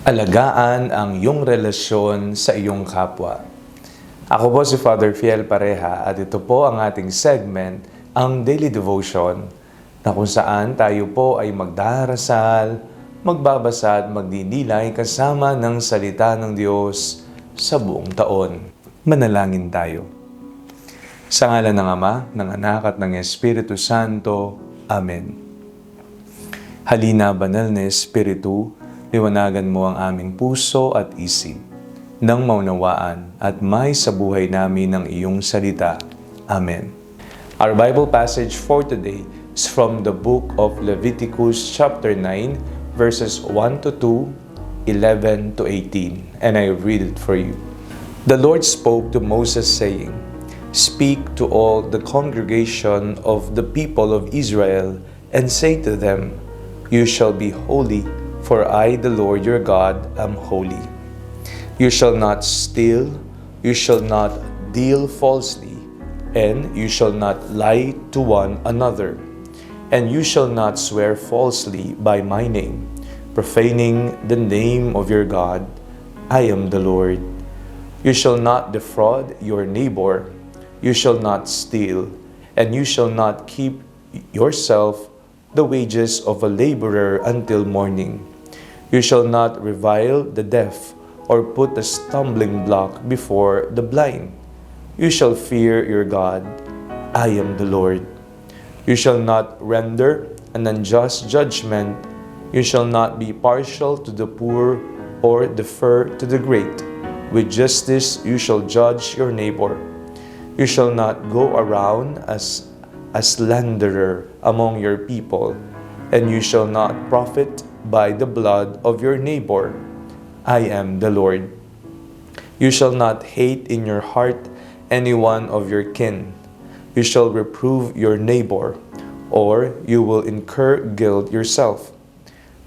Alagaan ang iyong relasyon sa iyong kapwa. Ako po si Father Fiel Pareha at ito po ang ating segment, ang Daily Devotion, na kung saan tayo po ay magdarasal, magbabasa at magdidilay kasama ng salita ng Diyos sa buong taon. Manalangin tayo. Sa ngalan ng Ama, ng Anak at ng Espiritu Santo. Amen. Halina, banal na Espiritu, liwanagan mo ang aming puso at isip, nang maunawaan at may sa buhay namin ng iyong salita. Amen. Our Bible passage for today is from the book of Leviticus chapter 9, verses 1 to 2, 11 to 18, and I read it for you. The Lord spoke to Moses, saying, "Speak to all the congregation of the people of Israel, and say to them, You shall be holy, for I, the Lord your God, am holy. You shall not steal, you shall not deal falsely, and you shall not lie to one another. And you shall not swear falsely by my name, profaning the name of your God. I am the Lord. You shall not defraud your neighbor. You shall not steal, and you shall not keep yourself the wages of a laborer until morning. You shall not revile the deaf, or put a stumbling block before the blind. You shall fear your God. I am the Lord. You shall not render an unjust judgment. You shall not be partial to the poor, or defer to the great. With justice you shall judge your neighbor. You shall not go around as a slanderer among your people, and you shall not profit by the blood of your neighbor. I am the Lord. You shall not hate in your heart any one of your kin. You shall reprove your neighbor, or you will incur guilt yourself.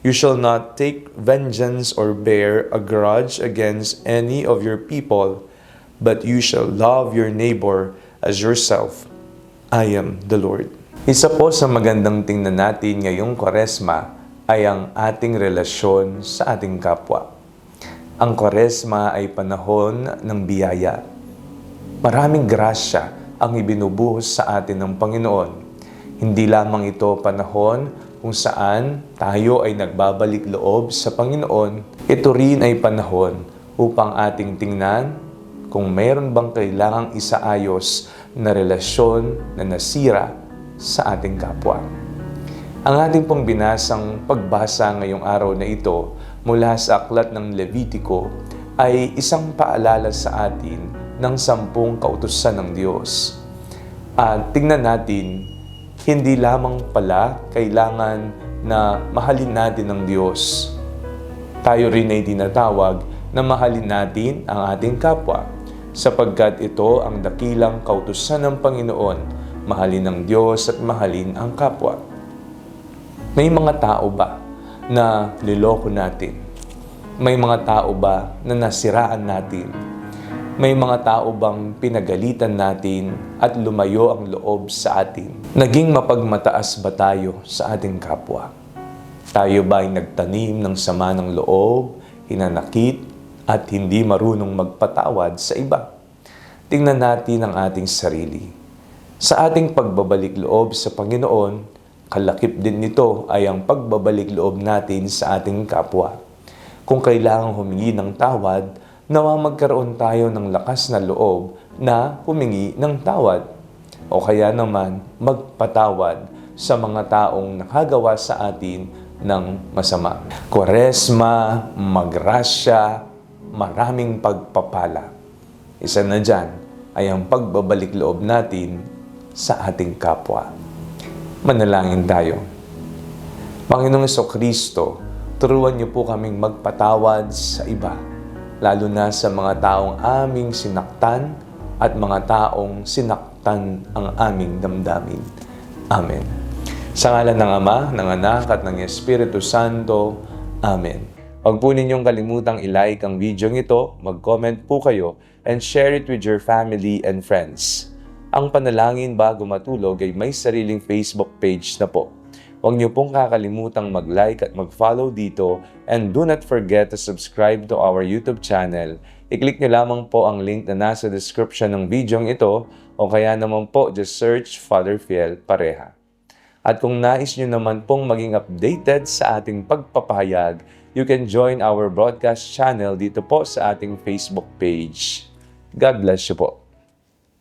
You shall not take vengeance or bear a grudge against any of your people, but you shall love your neighbor as yourself. I am the Lord." Isa po sa magandang tingnan natin ngayong Kwaresma ay ang ating relasyon sa ating kapwa. Ang Kwaresma ay panahon ng biyaya. Maraming grasya ang ibinubuhos sa atin ng Panginoon. Hindi lamang ito panahon kung saan tayo ay nagbabalik loob sa Panginoon, ito rin ay panahon upang ating tingnan kung mayroon bang kailangang isaayos na relasyon na nasira sa ating kapwa. Ang ating pong binasang pagbasa ngayong araw na ito mula sa aklat ng Levitiko ay isang paalala sa atin ng 10 kautusan ng Diyos. At tingnan natin, hindi lamang pala kailangan na mahalin natin ang Diyos. Tayo rin ay tinatawag na mahalin natin ang ating kapwa, sapagkat ito ang dakilang kautusan ng Panginoon, mahalin ang Diyos at mahalin ang kapwa. May mga tao ba na niloko natin? May mga tao ba na nasiraan natin? May mga tao bang pinagalitan natin at lumayo ang loob sa atin? Naging mapagmataas ba tayo sa ating kapwa? Tayo ba ay nagtanim ng sama ng loob, hinanakit, at hindi marunong magpatawad sa iba? Tingnan natin ang ating sarili. Sa ating pagbabalik loob sa Panginoon, kalakip din nito ay ang pagbabalik loob natin sa ating kapwa. Kung kailangang humingi ng tawad, nawa magkaroon tayo ng lakas na loob na humingi ng tawad. O kaya naman magpatawad sa mga taong nakagawa sa atin ng masama. Kwaresma, magrasya, maraming pagpapala. Isa na dyan ay ang pagbabalik loob natin sa ating kapwa. Manalangin tayo. Panginoong Jesucristo, turuan niyo po kaming magpatawad sa iba, lalo na sa mga taong aming sinaktan at mga taong sinaktan ang aming damdamin. Amen. Sa ngalan ng Ama, ng Anak at ng Espiritu Santo. Amen. Huwag po ninyong kalimutang i-like ang video ito, mag-comment po kayo, and share it with your family and friends. Ang Panalangin Bago Matulog ay may sariling Facebook page na po. Huwag niyo pong kakalimutang mag-like at mag-follow dito, and do not forget to subscribe to our YouTube channel. I-click niyo lamang po ang link na nasa description ng video ito, o kaya naman po just search Father Fiel Pareha. At kung nais niyo naman pong maging updated sa ating pagpapahayag, you can join our broadcast channel dito po sa ating Facebook page. God bless you po.